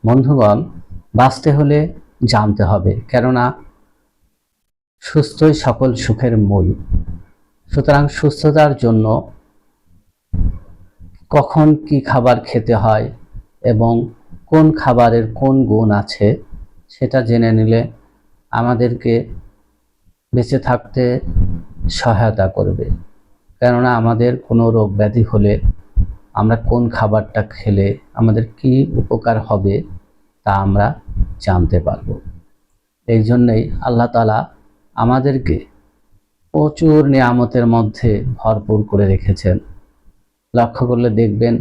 বন্ধুগণ, বাঁচতে হলে জানতে হবে, কেননা সুস্থই সকল সুখের মূল। সুতরাং সুস্থতার জন্য কখন কি খাবার খেতে হয় এবং কোন খাবারের কোন গুণ আছে সেটা জেনে নিলে আমাদেরকে বেঁচে থাকতে সহায়তা করবে। কেননা আমাদের কোনো রোগ ব্যাধি হলে আমরা কোন খাবারটা খেলে আমাদের কি উপকার হবে তা আমরা জানতে পারব। এই জন্যই আল্লাহ তাআলা আমাদেরকে প্রচুর নিয়ামতের মধ্যে ভরপুর করে রেখেছেন। লক্ষ্য করলে দেখবেন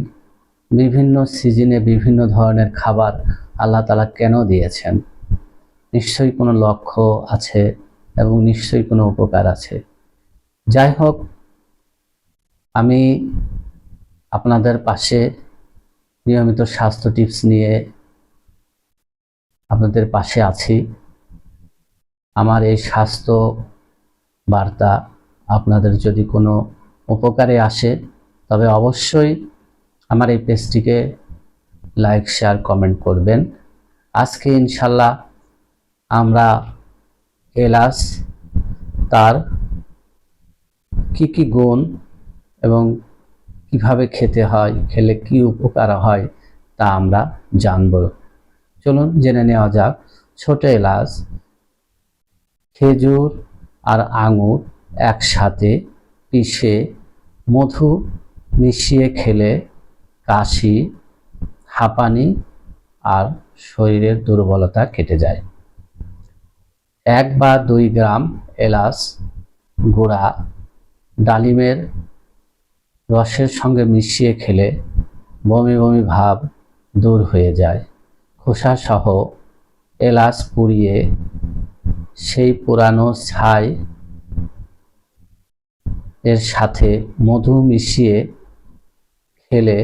বিভিন্ন সিজনে বিভিন্ন ধরনের খাবার আল্লাহ তাআলা কেন দিয়েছেন, নিশ্চয়ই কোনো লক্ষ্য আছে এবং নিশ্চয়ই কোনো উপকার আছে। যাই হোক, আমি আপনাদের পাশে নিয়মিত স্বাস্থ্য টিপস নিয়ে আপনাদের পাশে আছি। আমার এই স্বাস্থ্য বার্তা আপনাদের যদি কোনো উপকারে আসে তবে অবশ্যই আমার এই পেজটিকে লাইক, শেয়ার, কমেন্ট করবেন। আজকে ইনশাল্লাহ আমরা এলাচ, তার কি কি গুণ এবং কিভাবে খেতে হয়, খেলে কি উপকার হয় তা আমরা জানব। চলুন জেনে নেওয়া যাক। ছোট এলাচ, খেজুর আর আঙুর একসাথে পিষে মধু মিশিয়ে খেলে কাশি, হাঁপানি আর শরীরের দুর্বলতা কেটে যায়। 1 বা 2 গ্রাম এলাচ গুঁড়া ডালিমের রসের সঙ্গে মিশিয়ে খেলে বমি বমি ভাব দূর হয়ে যায়। খোসা সহ এলাচ পুড়িয়ে সেই পুরানো ছাই এর সাথে মধু মিশিয়ে খেলে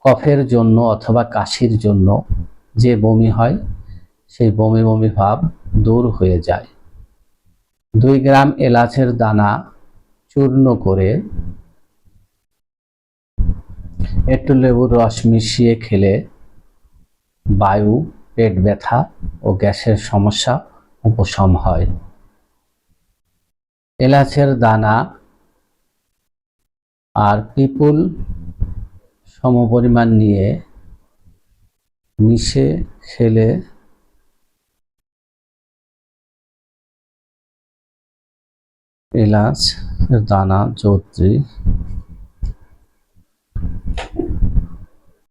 কফের জন্য অথবা কাশির জন্য যে বমি হয় সেই বমি বমি ভাব দূর হয়ে যায়। 2 গ্রাম এলাচের দানা চূর্ণ করে একটু লেবুর রস মিশিয়ে খেলে বায়ু, পেট ব্যথা ও গ্যাসের সমস্যা উপশম হয়। এলাচের দানা আর পিপুল সমপরিমাণ নিয়ে মিশে খেলে এলাচ দানা, জয়ত্রী